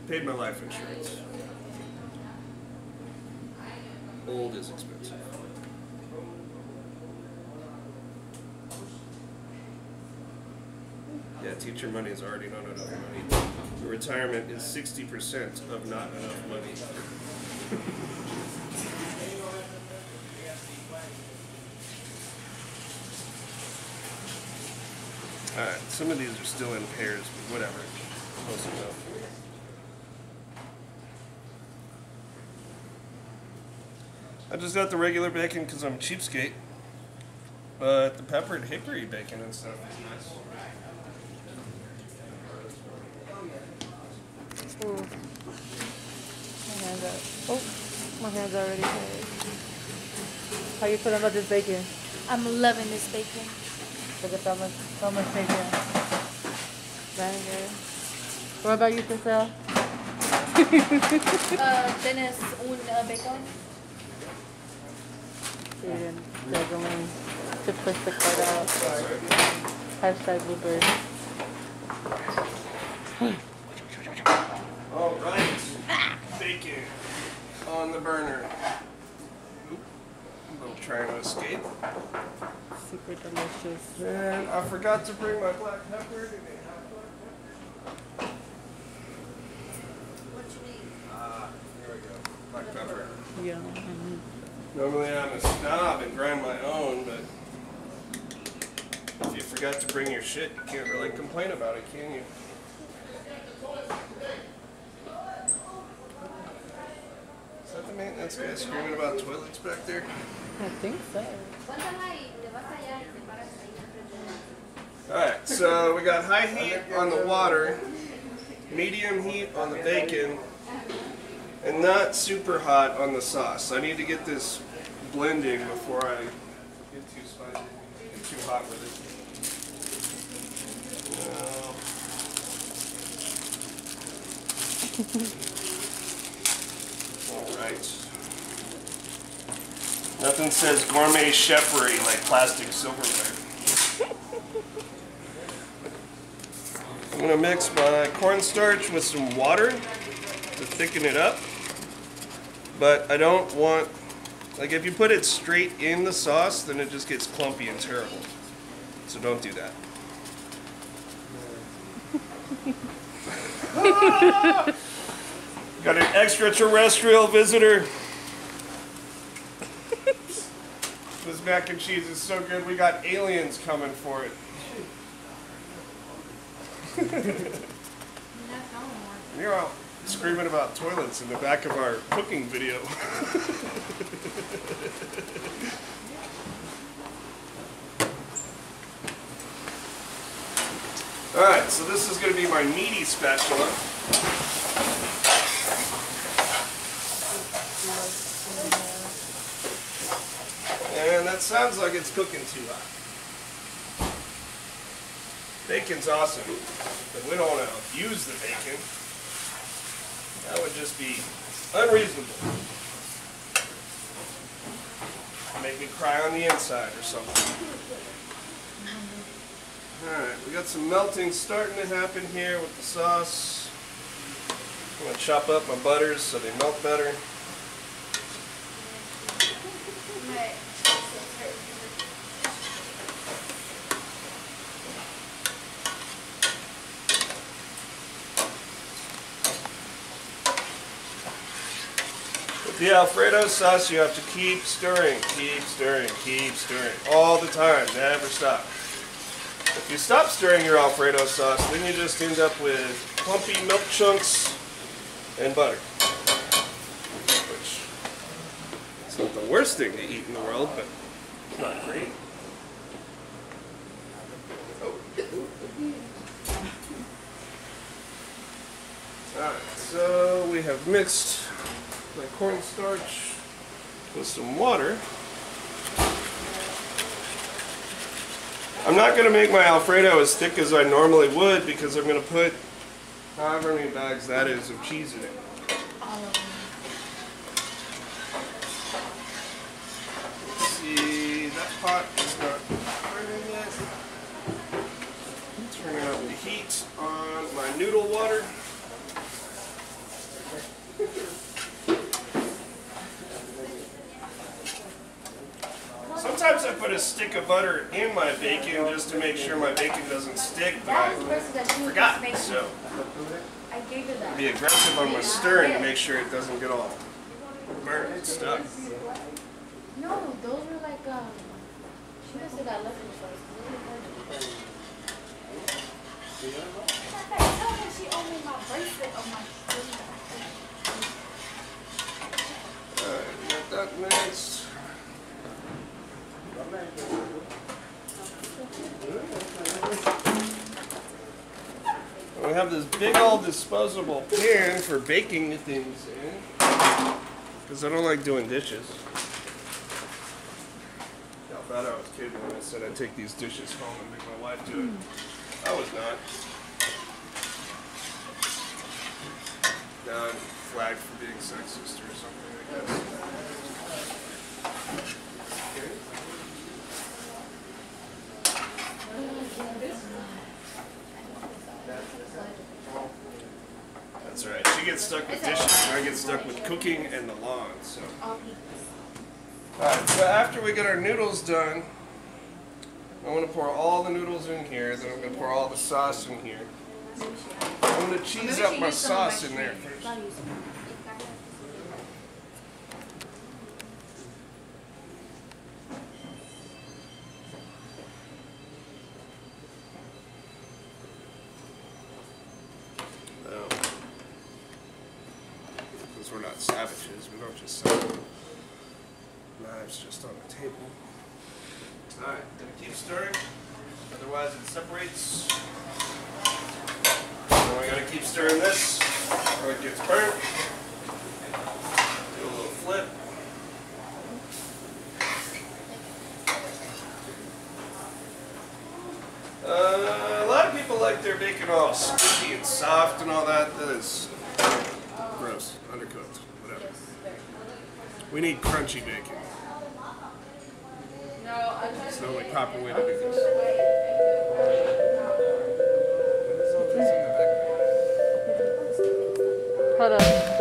Paid my life insurance. Old is expensive. Yeah, teacher money is already not enough money. Retirement is 60% of not enough money. Alright, some of these are still in pairs, but whatever. Close enough. I just got the regular bacon because I'm a cheapskate. But the peppered hickory bacon and stuff is nice. Ooh. My hands are, oh, my hands are already tired. How you feeling about this bacon? I'm loving this bacon. Look at so much bacon. Very good. What about you, Cecile? ¿Tienes un bacon? They're going to push the card out. Hashtag bluebird. Alright. Bacon on the burner. Oop. A little trying to escape. Super delicious. And I forgot to bring my black pepper. Do they have black pepper? What you need? Here we go. Black pepper. Yeah. Normally I'm a snob and grind my own, but if you forgot to bring your shit, you can't really complain about it, can you? Is that the maintenance guy screaming about toilets back there? I think so. Alright, so we got high heat on the water, medium heat on the bacon, and not super hot on the sauce. I need to get this blending before I get too spicy, get too hot with it. Alright. Nothing says gourmet chefery like plastic silverware. I'm going to mix my cornstarch with some water to thicken it up. But I don't want, like if you put it straight in the sauce, then it just gets clumpy and terrible. So don't do that. Got an extraterrestrial visitor. This mac and cheese is so good, we got aliens coming for it. You're all screaming about toilets in the back of our cooking video. Alright, so this is going to be my meaty spatula. And that sounds like it's cooking too hot. Bacon's awesome, but we don't want to abuse the bacon. That would just be unreasonable. Make me cry on the inside or something. Alright, we got some melting starting to happen here with the sauce. I'm going to chop up my butters so they melt better. The Alfredo sauce, you have to keep stirring, all the time, never stop. If you stop stirring your Alfredo sauce, then you just end up with clumpy milk chunks and butter. Which is not the worst thing to eat in the world, but it's not great. Alright, so we have mixed my cornstarch with some water. I'm not going to make my Alfredo as thick as I normally would because I'm going to put however many bags that is of cheese in it. Let's see, that pot is not burning yet. I'm turning up the heat on my noodle water. Sometimes I put a stick of butter in my bacon just to make sure my bacon doesn't stick, but I forgot. So I gave her that. be aggressive on my stirring to make sure it doesn't get all burnt and stuck. No, those were like, she must have got left in the first. Tell her she owed me my bracelet on my finger. Alright, got that mixed. We have this big old disposable pan for baking things in, because I don't like doing dishes. I thought I was kidding when I said I'd take these dishes home and make my wife do it. I was not. Now I'm flagged for being sexist or something, I guess. That's right. She gets stuck with dishes, and I get stuck with cooking and the lawn. So. Alright, so after we get our noodles done, I'm going to pour all the noodles in here, then I'm going to pour all the sauce in here. I'm going to cheese up my sauce in there first. Because we're not savages, we don't just sell knives just on the table. Alright, gonna keep stirring, otherwise it separates. And we gotta keep stirring this, or it gets burnt. Do a little flip. A lot of people like their bacon all squishy and soft and all that. That is gross, undercooked, whatever. We need crunchy bacon. It's the only proper way to do this. Hold on.